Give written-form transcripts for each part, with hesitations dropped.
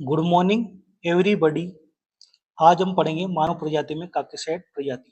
Good morning everybody. आज हम पढ़ेंगे मानव प्रजाति में काकेसाइड प्रजाति।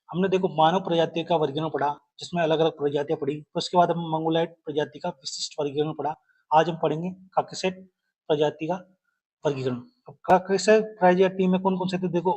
हमने देखो मानव प्रजाति का वर्गीकरण पढ़ा, जिसमें अलग अलग प्रजातियां पढ़ी। उसके बाद हम मंगोलाइड प्रजाति का विशिष्ट वर्गीकरण पढ़ा। आज हम पढ़ेंगे काकेसाइड प्रजाति का वर्गीकरण। अब काकेसाइड प्रजाति में कौन कौन से थे देखो।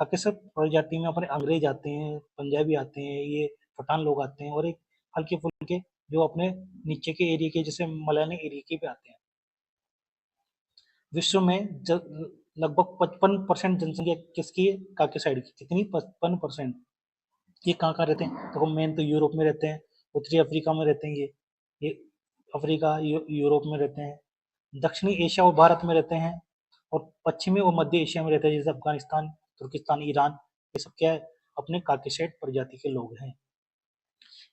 काकेसाइड प्रजाति में अपने अंग्रेज आते हैं, पंजाबी आते हैं, ये पठान लोग आते हैं, और एक हल्के फुल्के जो अपने नीचे के एरिया के जैसे मलानी एरिया के भी आते हैं। विश्व में लगभग 55% जनसंख्या किसकी है? काकेसाइड की। कितनी? 55%। ये कहाँ कहाँ रहते हैं देखो। मेन तो यूरोप में रहते हैं, उत्तरी अफ्रीका में रहते हैं, ये अफ्रीका यूरोप में रहते हैं, दक्षिणी एशिया और भारत में रहते हैं, और पश्चिमी और मध्य एशिया में रहते हैं, जैसे अफगानिस्तान, तुर्किस्तान, ईरान। ये सब क्या है? अपने काकेसाइड प्रजाति के लोग हैं।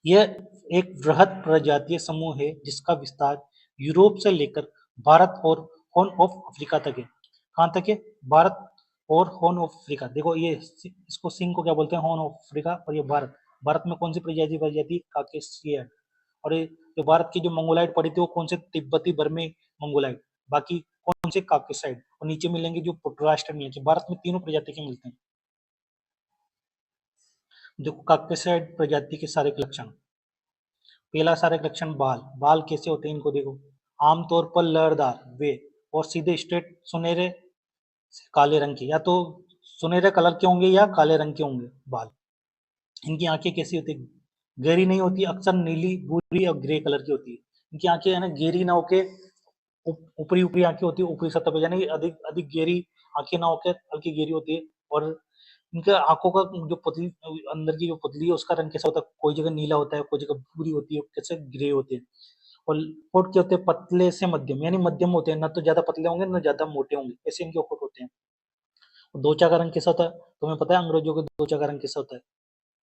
यह एक वृहद प्रजातीय समूह है जिसका विस्तार यूरोप से लेकर भारत और हॉर्न ऑफ अफ्रीका तक है। कहाँ तक है? भारत और हॉर्न ऑफ अफ्रीका। देखो ये इसको सिंह को क्या बोलते हैं? Horn of Africa. और ये भारत। भारत में कौन सी प्रजाति? काकेसियड। और ये जो भारत की जो मंगोलाइड पड़ी थी वो कौन से? तिब्बती बर्मे मंगोलाइड। बाकी कौन से? काकेसाइड। और नीचे मिलेंगे जो राष्ट्र मिलेंगे। भारत में तीनों प्रजाति के मिलते हैं। देखो काकेसाइड प्रजाति के सारे लक्षण। पहला सारे लक्षण बाल। बाल कैसे होते हैं इनको देखो। आमतौर पर लहरदार वे और सीधे स्ट्रेट सुनहरे काले रंग के, या तो सुनहरे कलर के होंगे या काले रंग के होंगे बाल। इनकी आंखें कैसी होती है? गहरी नहीं होती, अक्सर नीली, भूरी और ग्रे कलर की होती है। इनकी आंखें है ना गहरी ना होके ऊपरी ऊपरी आंखें होती है, ऊपरी सतह पे, यानी अधिक अधिक गहरी आंखें ना होकर हल्की गहरी होती है। और इनके आंखों का जो पतली अंदर की जो पतली है उसका रंग कैसा होता है? कोई जगह नीला होता है, कोई जगह भूरी होती है, कैसे ग्रे होते हैं। और होठ क्या होते हैं? पतले से मध्यम, यानी मध्यम होते हैं, ना तो ज्यादा पतले होंगे ना ज्यादा मोटे होंगे, ऐसे इनके होठ होते हैं। दोचा का रंग कैसा होता है? तुम्हें पता है अंग्रेजों के दोचा का रंग कैसा होता है?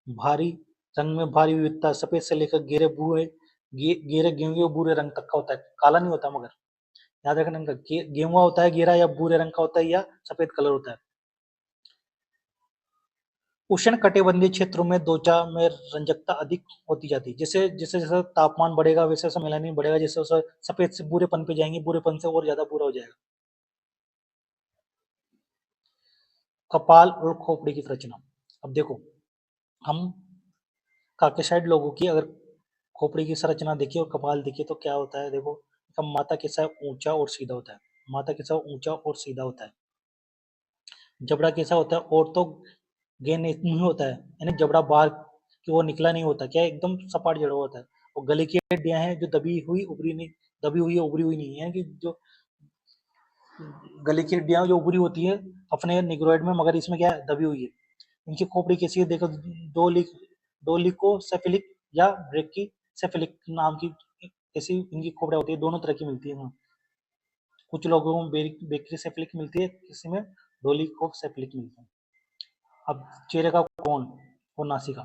भारी, रंग में भारी विविधता, सफेद से लेकर गेरे भूरे, गेरे गेहूं भूरे रंग तक का होता है, काला नहीं होता। मगर याद रखना इनका गेहुआ होता है गेरा, या भूरे रंग का होता है, या सफेद कलर होता है। उष्ण कटिबंधीय क्षेत्रों में त्वचा में रंजकता अधिक होती जाती है। जैसे जैसे जैसे तापमान बढ़ेगा वैसे वैसे मेलानिन बढ़ेगा, जैसे वैसे सफेद से भूरेपन पे जाएंगे, भूरेपन से और ज्यादा भूरा हो जाएगा। कपाल और खोपड़ी की संरचना। अब देखो हम काकेसाइड लोगों की अगर खोपड़ी की संरचना देखिए और कपाल देखिए तो क्या होता है देखो। माथा कैसा ऊंचा और सीधा होता है। माथा कैसा ऊंचा और सीधा होता है। जबड़ा कैसा होता है? और तो गेन नहीं होता है, यानी जबड़ा बाहर की ओर निकला नहीं होता, क्या एकदम सपाट जड़ा होता है। और गले की हड्डियां हैं जो दबी हुई उभरी नहीं, दबी हुई है उभरी हुई नहीं है, कि जो गले की हड्डियां जो उभरी होती है अपने निग्रोइड में, मगर इसमें क्या है? दबी हुई है। इनकी खोपड़ी कैसी है देखो। डोलिकोसेफेलिक या ब्रेकीसेफेलिक नाम की ऐसी इनकी खोपड़ी होती है, दोनों तरह की मिलती है। कुछ लोगों में ब्रेकीसेफेलिक मिलती है, किसी में डोलिकोसेफेलिक मिलती है। अब चेहरे का कोण और नासिका।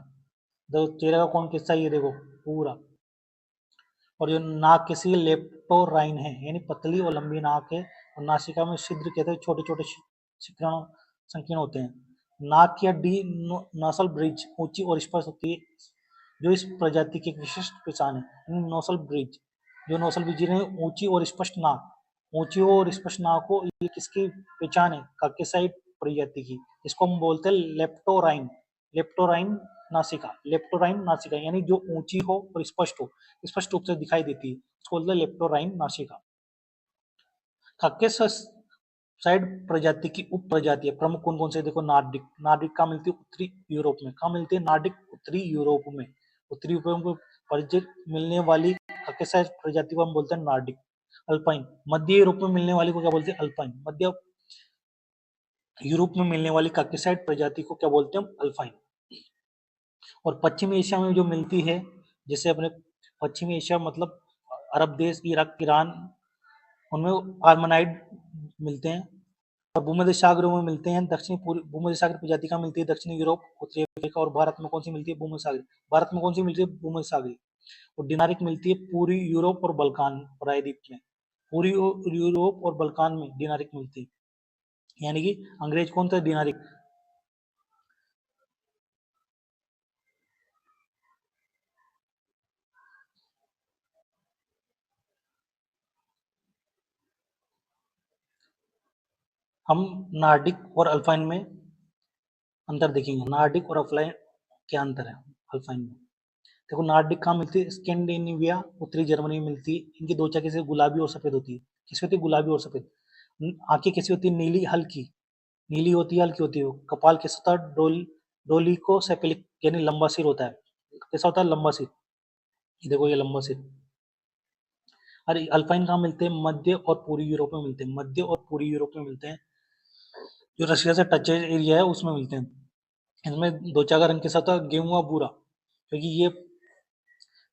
तो चेहरे का कोण किससा? ये देखो पूरा। और जो नाक किसी लेप्टोराइन है, यानी पतली और लंबी नाक है। और नासिका में छिद्र कहते हैं, छोटे छोटे शिकरण संकीर्ण होते हैं। नाक की हड्डी नोसल ब्रिज ऊंची और स्पष्ट होती है, जो इस प्रजाति की एक विशिष्ट पहचान है। नोसल ब्रिज, जो नोसल ब्रिज है, ऊंची और स्पष्ट नाक। ऊंची और स्पष्ट नाक हो, ये किसकी पहचान है? काकेसाइड प्रजाति की। इसको हम बोलते हैं लेप्टोराइन। लेप्टोराइन नासिका। लेप्टोराइन नासिका यानी जो ऊंची हो और स्पष्ट हो, स्पष्ट रूप से दिखाई देती है, इसको बोलते हैं लेप्टोराइन नासिका। काकेसाइड प्रजाति की उप प्रजाति प्रमुख कौन कौन से देखो। नार्डिक। नार्डिक कहाँ मिलती है? उत्तरी यूरोप में। कहाँ मिलती है नार्डिक? उत्तरी यूरोप में। उत्तरी यूरोप में परिचित मिलने वाली काकेसाइड प्रजाति को हम बोलते हैं नार्डिक। अल्पाइन। मध्य यूरोप में मिलने वाली को क्या बोलते हैं? अल्पाइन। मध्य यूरोप में मिलने वाली काकेसाइड प्रजाति को क्या बोलते हैं? अल्पाइन। और पश्चिमी एशिया में जो मिलती है, जैसे अपने पश्चिमी एशिया मतलब अरब देश, इराक, ईरान, उनमें आर्मनाइड मिलते हैं। और भूमध्य सागर में मिलते हैं। दक्षिणी पूर्व भूमध्य सागर प्रजाति का मिलती है दक्षिणी यूरोप, उत्तरी अफ्रीका। और भारत में कौन सी मिलती है? भूमध्य सागर। भारत में कौन सी मिलती है? भूमध्य सागरी। और डिनारिक मिलती है पूरी यूरोप और बल्कान प्रायद्वीप में। पूरी यूरोप और बल्कान में डिनारिक मिलती है। यानी कि अंग्रेज कौन था? डिनारिक। हम नार्डिक और अल्पाइन में अंतर देखेंगे। नार्डिक और अल्पाइन क्या अंतर है अल्पाइन में। देखो नार्डिक कहाँ मिलती है, स्कैंडिनेविया उत्तरी जर्मनी में मिलती है। इनकी त्वचा कैसे गुलाबी और सफेद होती है, कैसी होती है गुलाबी और सफेद। आंखें कैसी होती है नीली हल्की, नीली होती है हल्की होती है। कपाल कैसा होता है डोलिको सेपेलिक यानी लंबा सिर होता है। कैसा होता है लंबा सिर, ये देखो ये लंबा सिर। अरे अल्पाइन कहाँ मिलते हैं, मध्य और पूर्वी यूरोप में मिलते हैं, मध्य और पूर्वी यूरोप में मिलते हैं। जो रशिया से टच एरिया है उसमें मिलते हैं। इसमें त्वचा का रंग कैसा होता है गेहुआ भूरा, क्योंकि ये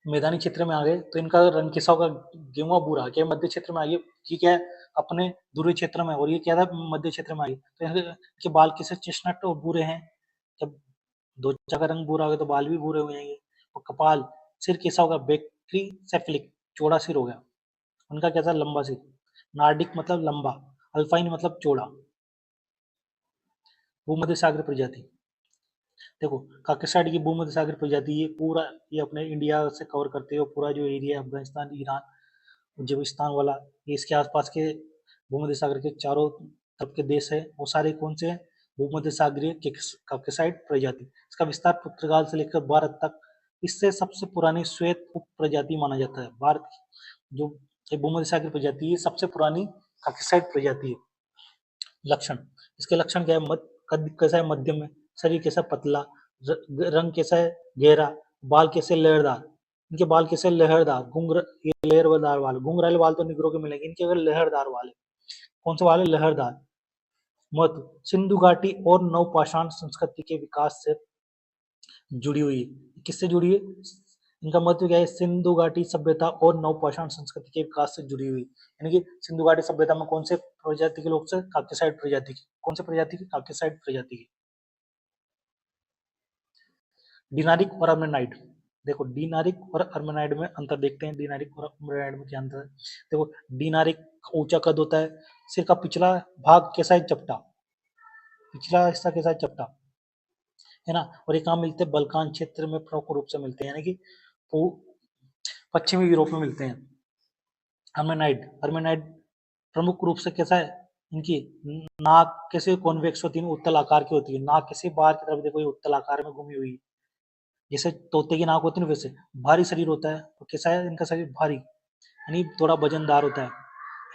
मैदानी क्षेत्र में आ गए तो इनका रंग कैसा होगा गेहुआ भूरा। क्या मध्य क्षेत्र में आ गए, ये क्या है अपने ध्रुवीय क्षेत्र में, और ये क्या था मध्य क्षेत्र में आ गए तो इनके बाल कैसे चेस्टनट और भूरे हैं। जब त्वचा का रंग भूरा हो गया तो बाल भी भूरे हो जाएंगे। और कपाल सिर कैसा होगा ब्रैक्टिसेफेलिक, चौड़ा सिर हो गया उनका, कैसा लंबा सिर। नार्डिक मतलब लंबा, अल्पाइन मतलब चौड़ा। भूमध्य सागर प्रजाति, देखो काकेसाइड की भूमध्य सागर प्रजाति ये पूरा ये अपने इंडिया से कवर करते हैं, पूरा जो एरिया है अफगानिस्तान ईरान उज्बेकिस्तान वाला, ये इसके आसपास के भूमध्य सागर के चारों तरफ के देश है वो सारे कौन से हैं भूमध्य सागरीय काकेसाइड प्रजाति। इसका विस्तार पुर्तगाल से लेकर भारत तक। इससे सबसे पुरानी श्वेत उप प्रजाति माना जाता है। भारत की जो भूमध्य सागरीय प्रजाति है सबसे पुरानी काकेसाइड प्रजाति है। लक्षण, इसके लक्षण क्या है, कद कैसा है मध्यम है, शरीर कैसा पतला, रंग कैसा है गहरा, बाल कैसे लहरदार, इनके बाल कैसे लहरदार ये लहरदार वाल, घुंघराले बाल तो निगरों के मिलेंगे, इनके अगर लहरदार वाल है। कौन से वाल है लहरदार। महत्व, सिंधु घाटी और नवपाषाण संस्कृति के विकास से जुड़ी हुई है। किससे जुड़ी है, इनका महत्व क्या है, सिंधु घाटी सभ्यता और नवपाषाण संस्कृति के विकास से जुड़ी हुई, यानी कि सिंधु घाटी सभ्यता में कौन से प्रजाति के लोग से, काकेसाइड प्रजाति के, कौन से प्रजाति के, काकेसाइड प्रजाति के। डिनारिक और अर्मेनाइड, देखो डिनारिक और अर्मेनाइड में अंतर देखते हैं। डिनारिक और अर्मेनाइड में क्या अंतर है, देखो डिनारिक ऊंचा कद होता है, सिर का पिछला भाग कैसा है चपटा, पिछला हिस्सा कैसा है चपटा, है ना। और ये कहाँ मिलते हैं बल्कान क्षेत्र में प्रमुख रूप से मिलते हैं, यानी कि पश्चिमी यूरोप में मिलते हैं। अर्मेनाइड, अर्मेनाइड प्रमुख रूप से कैसा है, इनकी नाक कैसे कॉन्वेक्स होती है, उत्तल आकार की होती है। नाक कैसे बाहर की तरफ देखो ये उत्तल आकार में घूमी हुई है, जैसे तोते की नाक होती है ना वैसे। भारी शरीर होता है, तो कैसा है इनका शरीर भारी, यानी थोड़ा वजनदार होता है,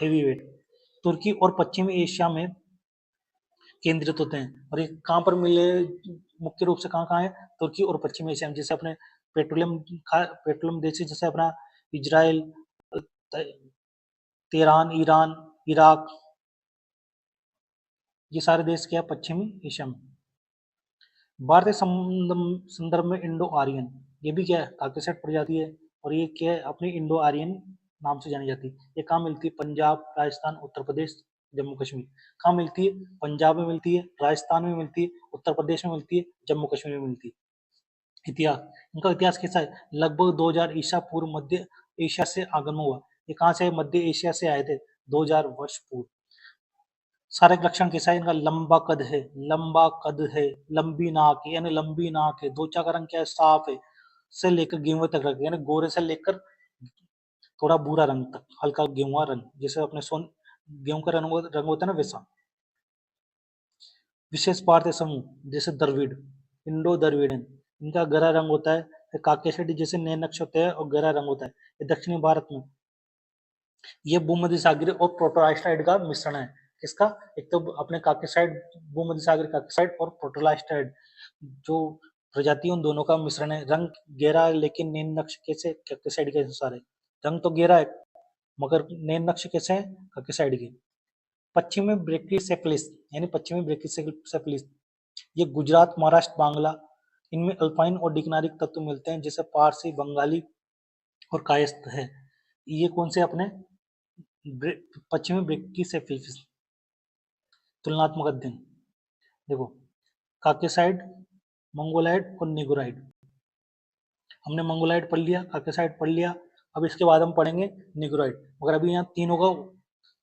हेवी वेट। तुर्की और पश्चिमी एशिया में केंद्रित होते हैं। और ये कहाँ पर मिले मुख्य रूप से, कहाँ कहाँ है, तुर्की और पश्चिमी एशिया में। जैसे अपने पेट्रोलियम देश है, जैसे अपना इजराइल, तेहरान, ईरान, इराक, ये सारे देश क्या है पश्चिमी एशिया में। भारतीय संदर्भ में इंडो आर्यन, ये भी क्या है काकेसाइड प्रजाति है, और ये क्या है अपनी इंडो आर्यन नाम से जानी जाती है। ये कहाँ मिलती है, पंजाब, राजस्थान, उत्तर प्रदेश, जम्मू कश्मीर। कहाँ मिलती है, पंजाब में मिलती है, राजस्थान में मिलती है, उत्तर प्रदेश में मिलती है, जम्मू कश्मीर में मिलती है। इतिहास, इनका इतिहास कैसा है, लगभग 2000 ईसा पूर्व मध्य एशिया से आगमन हुआ। ये कहाँ से, मध्य एशिया से आए थे 2000 वर्ष पूर्व। शारीरिक लक्षण कैसा है इनका, लंबा कद है, लंबा कद है, लंबी नाक है, यानी लंबी नाक है। त्वचा का रंग क्या है, साफ है, से लेकर गेहुए तक रंग, यानी गोरे से लेकर थोड़ा भूरा रंग तक, हल्का गेहुआ रंग, जैसे अपने सोन गेहूं का रंग होता है ना वैसा। विशेष भारतीय समूह, जैसे द्रविड़, इंडो द्रविड़न, इनका गहरा रंग होता है। काकेशडी जैसे नए नक्श होते हैं और गहरा रंग होता है। ये दक्षिणी भारत में, ये भूमध्य सागरीय और प्रोटोलास्टाइड का मिश्रण है। किसका, एक तो अपने काकेसाइड, भूमध्य सागरीय काकेसाइड और प्रोटोलास्टाइड जो प्रजाति उन दोनों का मिश्रण है। रंग गहरा है लेकिन नैन नक्श कैसे काकेसाइड के अनुसार है, रंग तो गहरा है मगर नैन नक्श कैसे है काकेसाइड के। पश्चिमी ब्रैकिसेफेलिस, यानी पश्चिमी ब्रैकिसेफेलिस, ये गुजरात, महाराष्ट्र, बांग्ला, इनमें अल्पाइन और डिग्नारिक तत्व मिलते हैं, जैसे पारसी, बंगाली और कायस्थ है। ये कौन से अपने पश्चिमी ब्रैकिसेफेलिस। तुलनात्मक अध्ययन, देखो काकेसाइड, मंगोलाइड और निगोराइड। हमने मंगोलाइड पढ़ लिया, काकेसाइड पढ़ लिया, अब इसके बाद हम पढ़ेंगे निगोराइड। मगर अभी यहाँ तीनों का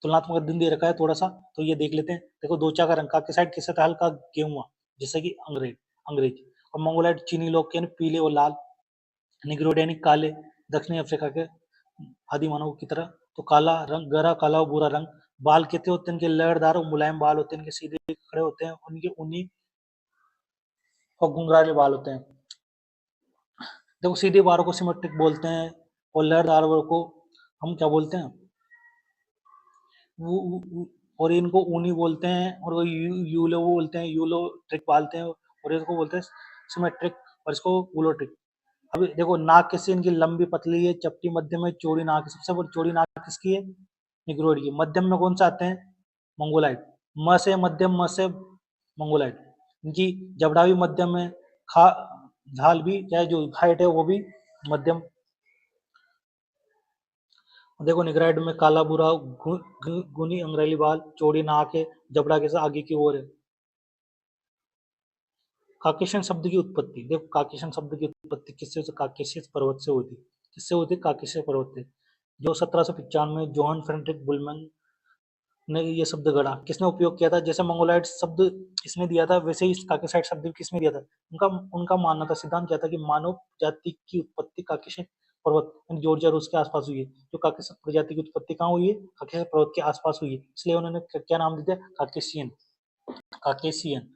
तुलनात्मक अध्ययन दे रखा है थोड़ा सा, तो ये देख लेते हैं। देखो त्वचा का रंग, काकेसाइड किससे था, हल्का गेहुआ जैसे कि अंग्रेज, और मंगोलाइड चीनी लोग के पीले और लाल, निगरोड यानी काले, दक्षिणी अफ्रीका के आदि मानव की तरह। तो काला रंग, गहरा काला और भूरा रंग बाल कितने होते हैं इनके? लहरदार और मुलायम बाल होते हैं इनके, सीधे खड़े होते हैं, उनके ऊनी और घुंघराले बाल होते हैं। देखो सीधे बालों को सिमेट्रिक बोलते हैं और लहरदार बालों को हम क्या बोलते हैं? और इनको ऊनी बोलते हैं, और वो यूलो बोलते हैं, यूलो ट्रिक पालते हैं, और इसको बोलते हैं सिमेट्रिक, और इसको वूलोट्रिक। अभी देखो नाक किसकी? इनकी लंबी पतली है, चपटी, मध्यम में चौड़ी नाक है। सबसे बड़ी चौड़ी नाक किसकी है? निग्रोइड की। मध्यम में कौन सा आते हैं? मंगोलाइड। म से मध्यम, म से मंगोलाइड। इनकी जबड़ा भी मध्यम है, खा झाल भी, चाहे जो हाइट है वो भी मध्यम। देखो निग्राइड में काला भूरा गुनी अंगरेली बाल, चौड़ी नाक है, जबड़ा के साथ आगे की ओर है। काकेशियन शब्द की उत्पत्ति। देखो काकेशियन शब्द की उत्पत्ति किससे? काकेशियस पर्वत से हुई थी। किससे हुई थी? काकेशियस पर्वत से। जो 1795 में जोहन फ्रेडरिक बुलमैन ने ये शब्द गढ़ा। किसने उपयोग किया था? जैसे मंगोलाइड शब्द इसने दिया था, वैसे ही काकेसाइड शब्द भी किसने दिया था? उनका उनका मानना था, सिद्धांत क्या था कि मानव जाति की उत्पत्ति काकेशियन पर्वत यानी जॉर्जिया रूस के आसपास हुई है। जो काकेशस प्रजाति की उत्पत्ति कहाँ हुई है? काकेशस पर्वत के आसपास हुई है, इसलिए उन्होंने क्या नाम दिया? काकेशियन। काकेशियन।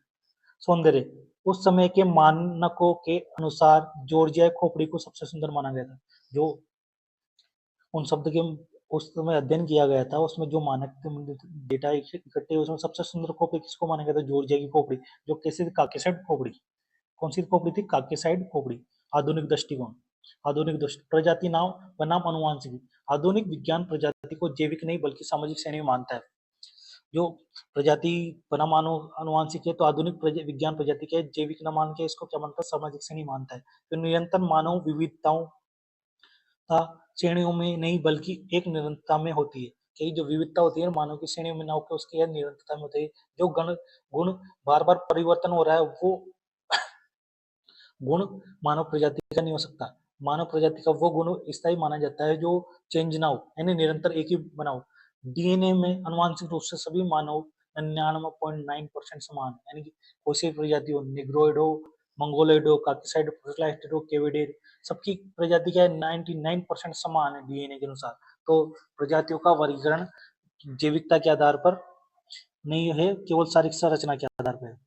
सौंदर्य। उस समय के मानकों के अनुसार जॉर्जिया खोपड़ी को सबसे सुंदर माना गया था। जो उन शब्द के उस समय अध्ययन किया गया था, उसमें जो मानक डेटा इकट्ठे, उसमें सबसे सुंदर खोपड़ी किसको माना गया था? जॉर्जिया की खोपड़ी। जो कैसी थी? काकेसाइड खोपड़ी। कौन सी खोपड़ी थी? काकेसाइड खोपड़ी। आधुनिक दृष्टिकोण। आधुनिक दृष्टि प्रजाति नाम बनाम अनुवांशिकी। आधुनिक विज्ञान प्रजाति को जैविक नहीं बल्कि सामाजिक श्रेणी में मानता है। जो प्रजाति बनाम अनुवांशिक है, तो आधुनिक विज्ञान प्रजाति के जैविक न मान के इसको क्या मानता है? सामाजिक श्रेणी मानता है। तो निरंतर मानव विविधताओं श्रेणियों में नहीं बल्कि एक निरंतरता में होती है। कि जो विविधता होती है मानव की श्रेणियों में ना होकर उसकी यह निरंतरता में होती है। जो गुण बार बार परिवर्तन हो रहा है, वो गुण मानव प्रजाति का नहीं हो सकता। मानव प्रजाति का वो गुण स्थायी माना जाता है जो चेंज ना हो, यानी निरंतर एक ही बना हो। डीएनए में अनुवांशिक रूप से सभी मानव 99.9% समान है, यानी कि कोई सी प्रजाति हो, निग्रोइड हो, मंगोलॉइड हो, काकेसाइड, फोसिलाइस्टेड हो, केविडेर, सबकी प्रजाति क्या है? 99% समान है डीएनए के अनुसार। तो प्रजातियों का वर्गीकरण जैविकता के आधार पर नहीं है, केवल शारीरिक संरचना के आधार पर है।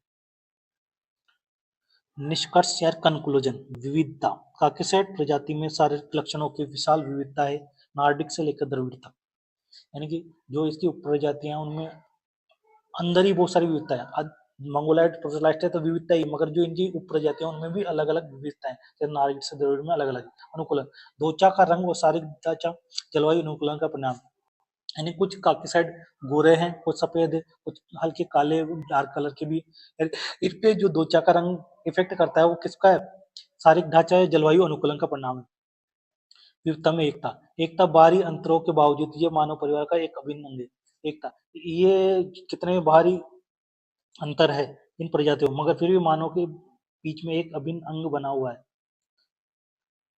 निष्कर्ष या कंक्लूजन। विविधता। काकेसाइड प्रजाति में शारीरिक लक्षणों की विशाल विविधता है, नॉर्डिक से लेकर द्रविड़ तक। यानी कि जो इसकी उपप्रजातियां हैं उनमें अंदर ही बहुत सारी विविधता है। मंगोलाइड प्रोटोलाइट है तो विविधता ही, मगर जो इनकी उपप्रजातियां उनमें भी अलग अलग विविधता है, जैसे नॉर्डिक से द्रविड़ में अलग अलग अनुकूलन। त्वचा का रंग और शारीरिक जलवायु अनुकूलन का परिणाम। यानी कुछ काकेसाइड गोरे हैं, कुछ सफेद है, कुछ हल्के काले डार्क कलर के भी। इस पे जो त्वचा का रंग इफेक्ट करता है वो किसका है? शारीरिक ढांचा है, जलवायु अनुकूलन का परिणाम है। विविधता में एकता। एकता बाहरी अंतरों के बावजूद ये मानव परिवार का एक अभिन्न अंग है। एकता, ये कितने बाहरी अंतर है इन प्रजातियों, मगर फिर भी मानव के बीच में एक अभिन्न अंग बना हुआ है।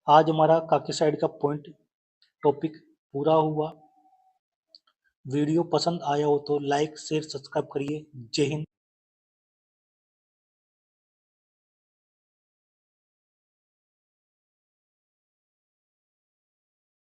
आज हमारा काकेसाइड का पॉइंट टॉपिक पूरा हुआ। वीडियो पसंद आया हो तो लाइक शेयर सब्सक्राइब करिए। जय हिंद।